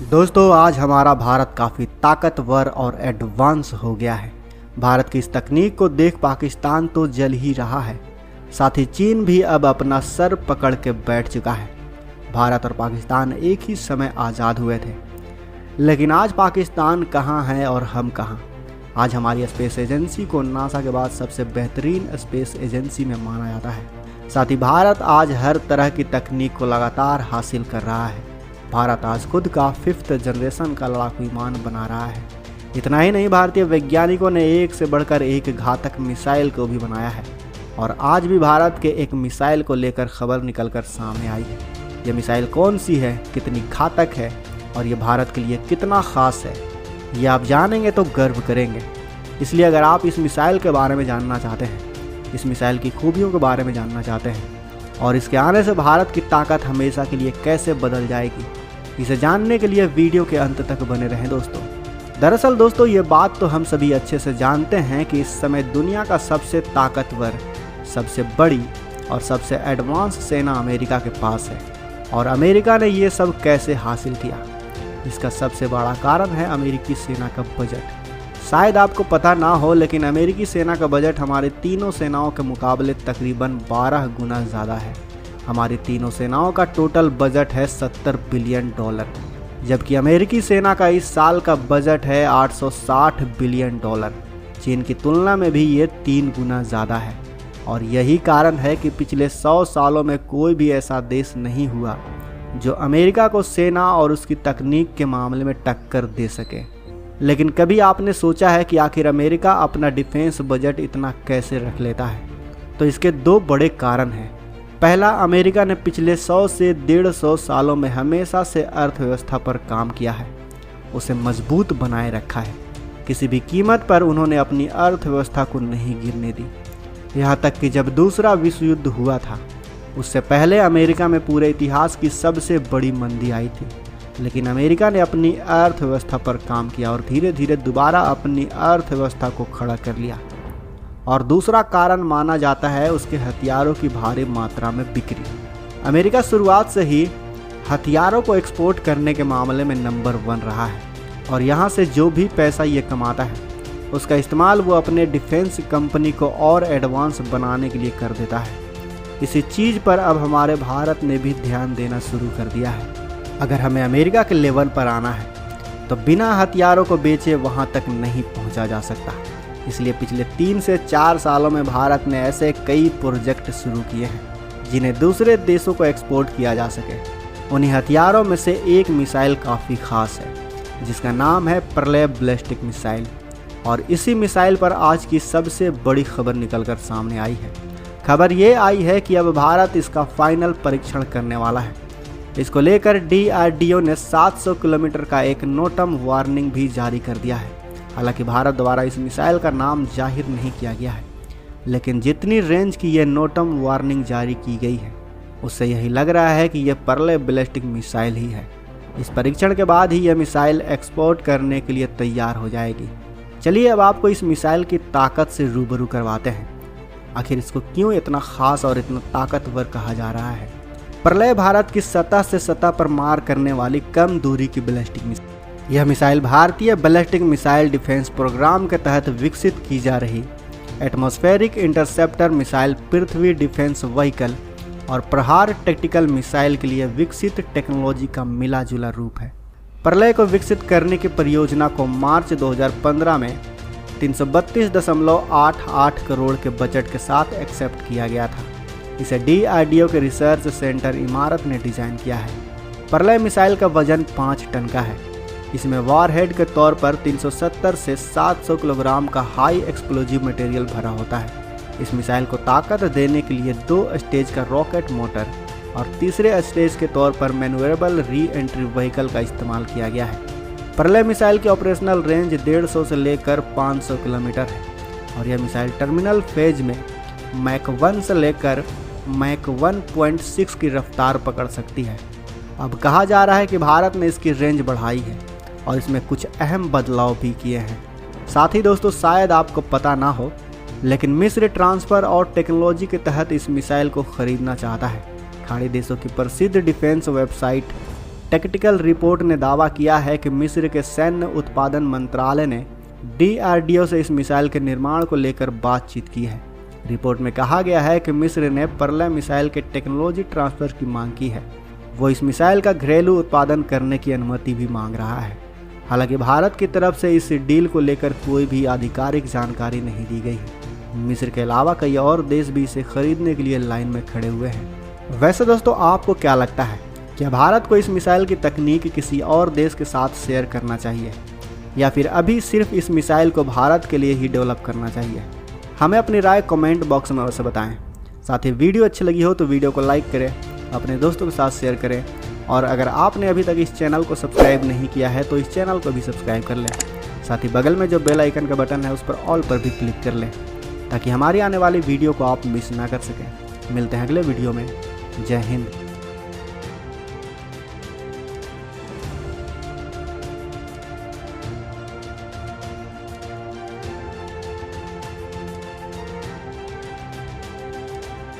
दोस्तों आज हमारा भारत काफ़ी ताकतवर और एडवांस हो गया है। भारत की इस तकनीक को देख पाकिस्तान तो जल ही रहा है, साथ ही चीन भी अब अपना सर पकड़ के बैठ चुका है। भारत और पाकिस्तान एक ही समय आज़ाद हुए थे, लेकिन आज पाकिस्तान कहाँ है और हम कहाँ। आज हमारी स्पेस एजेंसी को नासा के बाद सबसे बेहतरीन स्पेस एजेंसी में माना जाता है। साथ ही भारत आज हर तरह की तकनीक को लगातार हासिल कर रहा है। भारत आज खुद का 5th जनरेशन का लड़ाकू विमान बना रहा है। इतना ही नहीं, भारतीय वैज्ञानिकों ने एक से बढ़कर एक घातक मिसाइल को भी बनाया है और आज भी भारत के एक मिसाइल को लेकर खबर निकलकर सामने आई है। ये मिसाइल कौन सी है, कितनी घातक है और ये भारत के लिए कितना ख़ास है, ये आप जानेंगे तो गर्व करेंगे। इसलिए अगर आप इस मिसाइल के बारे में जानना चाहते हैं, इस मिसाइल की खूबियों के बारे में जानना चाहते हैं और इसके आने से भारत की ताकत हमेशा के लिए कैसे बदल जाएगी, इसे जानने के लिए वीडियो के अंत तक बने रहें दोस्तों। दरअसल दोस्तों ये बात तो हम सभी अच्छे से जानते हैं कि इस समय दुनिया का सबसे ताकतवर, सबसे बड़ी और सबसे एडवांस सेना अमेरिका के पास है। और अमेरिका ने ये सब कैसे हासिल किया, इसका सबसे बड़ा कारण है अमेरिकी सेना का बजट। शायद आपको पता ना हो, लेकिन अमेरिकी सेना का बजट हमारे तीनों सेनाओं के मुकाबले तकरीबन 12 गुना ज़्यादा है। हमारी तीनों सेनाओं का टोटल बजट है $70 बिलियन, जबकि अमेरिकी सेना का इस साल का बजट है $860 बिलियन। चीन की तुलना में भी ये 3 गुना ज़्यादा है और यही कारण है कि पिछले 100 सालों में कोई भी ऐसा देश नहीं हुआ जो अमेरिका को सेना और उसकी तकनीक के मामले में टक्कर दे सके। लेकिन कभी आपने सोचा है कि आखिर अमेरिका अपना डिफेंस बजट इतना कैसे रख लेता है? तो इसके 2 बड़े कारण हैं। पहला, अमेरिका ने पिछले 100 से 150 सालों में हमेशा से अर्थव्यवस्था पर काम किया है, उसे मजबूत बनाए रखा है। किसी भी कीमत पर उन्होंने अपनी अर्थव्यवस्था को नहीं गिरने दी। यहाँ तक कि जब दूसरा विश्व युद्ध हुआ था, उससे पहले अमेरिका में पूरे इतिहास की सबसे बड़ी मंदी आई थी, लेकिन अमेरिका ने अपनी अर्थव्यवस्था पर काम किया और धीरे धीरे दोबारा अपनी अर्थव्यवस्था को खड़ा कर लिया। और दूसरा कारण माना जाता है उसके हथियारों की भारी मात्रा में बिक्री। अमेरिका शुरुआत से ही हथियारों को एक्सपोर्ट करने के मामले में नंबर 1 रहा है और यहाँ से जो भी पैसा ये कमाता है उसका इस्तेमाल वो अपने डिफेंस कंपनी को और एडवांस बनाने के लिए कर देता है। इसी चीज़ पर अब हमारे भारत ने भी ध्यान देना शुरू कर दिया है। अगर हमें अमेरिका के लेवल पर आना है तो बिना हथियारों को बेचे वहाँ तक नहीं पहुँचा जा सकता। इसलिए पिछले 3 से 4 सालों में भारत ने ऐसे कई प्रोजेक्ट शुरू किए हैं जिन्हें दूसरे देशों को एक्सपोर्ट किया जा सके। उन्हीं हथियारों में से एक मिसाइल काफ़ी ख़ास है जिसका नाम है प्रलय बैलिस्टिक मिसाइल। और इसी मिसाइल पर आज की सबसे बड़ी खबर निकलकर सामने आई है। खबर ये आई है कि अब भारत इसका फाइनल परीक्षण करने वाला है। इसको लेकर DRDO ने 700 किलोमीटर का एक नो टर्म वार्निंग भी जारी कर दिया है। हालांकि भारत द्वारा इस मिसाइल का नाम जाहिर नहीं किया गया है, लेकिन जितनी रेंज की यह नो टर्म वार्निंग जारी की गई है उससे यही लग रहा है कि यह प्रलय बैलिस्टिक मिसाइल ही है। इस परीक्षण के बाद ही यह मिसाइल एक्सपोर्ट करने के लिए तैयार हो जाएगी। चलिए अब आपको इस मिसाइल की ताकत से रूबरू करवाते हैं। आखिर इसको क्यों इतना ख़ास और इतना ताकतवर कहा जा रहा है? प्रलय भारत की सतह से सतह पर मार करने वाली कम दूरी की बैलिस्टिक मिसाइल। यह मिसाइल भारतीय बैलिस्टिक मिसाइल डिफेंस प्रोग्राम के तहत विकसित की जा रही एटमॉस्फेरिक इंटरसेप्टर मिसाइल, पृथ्वी डिफेंस व्हीकल और प्रहार टैक्टिकल मिसाइल के लिए विकसित टेक्नोलॉजी का मिला जुला रूप है। प्रलय को विकसित करने की परियोजना को मार्च 2015 में 332.88 करोड़ के बजट के साथ एक्सेप्ट किया गया था। इसे DRDO के रिसर्च सेंटर इमारत ने डिज़ाइन किया है। प्रलय मिसाइल का वजन 5 टन का है। इसमें वॉरहेड के तौर पर 370 से 700 किलोग्राम का हाई एक्सप्लोजिव मटेरियल भरा होता है। इस मिसाइल को ताकत देने के लिए 2 स्टेज का रॉकेट मोटर और तीसरे स्टेज के तौर पर मैन्यूरेबल री एंट्री व्हीकल का इस्तेमाल किया गया है। प्रलय मिसाइल की ऑपरेशनल रेंज 150 से लेकर 500 किलोमीटर है और यह मिसाइल टर्मिनल फेज में मैक 1 से लेकर मैक 1.6 की रफ्तार पकड़ सकती है। अब कहा जा रहा है कि भारत ने इसकी रेंज बढ़ाई है और इसमें कुछ अहम बदलाव भी किए हैं। साथ ही दोस्तों शायद आपको पता ना हो, लेकिन मिस्र ट्रांसफ़र और टेक्नोलॉजी के तहत इस मिसाइल को खरीदना चाहता है। खाड़ी देशों की प्रसिद्ध डिफेंस वेबसाइट टेक्टिकल रिपोर्ट ने दावा किया है कि मिस्र के सैन्य उत्पादन मंत्रालय ने DRDO से इस मिसाइल के निर्माण को लेकर बातचीत की है। रिपोर्ट में कहा गया है कि मिस्र ने पर्ला मिसाइल के टेक्नोलॉजी ट्रांसफर की मांग की है। वो इस मिसाइल का घरेलू उत्पादन करने की अनुमति भी मांग रहा है। हालांकि भारत की तरफ से इस डील को लेकर कोई भी आधिकारिक जानकारी नहीं दी गई है। मिस्र के अलावा कई और देश भी इसे खरीदने के लिए लाइन में खड़े हुए हैं। वैसे दोस्तों, आपको क्या लगता है, क्या भारत को इस मिसाइल की तकनीक किसी और देश के साथ शेयर करना चाहिए या फिर अभी सिर्फ इस मिसाइल को भारत के लिए ही डेवलप करना चाहिए? हमें अपनी राय कमेंट बॉक्स में अवश्य बताएं। साथ ही वीडियो अच्छी लगी हो तो वीडियो को लाइक करें, अपने दोस्तों के साथ शेयर करें और अगर आपने अभी तक इस चैनल को सब्सक्राइब नहीं किया है तो इस चैनल को भी सब्सक्राइब कर लें। साथ ही बगल में जो बेल आइकन का बटन है उस पर ऑल पर भी क्लिक कर लें ताकि हमारी आने वाली वीडियो को आप मिस ना कर सकें। मिलते हैं अगले वीडियो में। जय हिंद।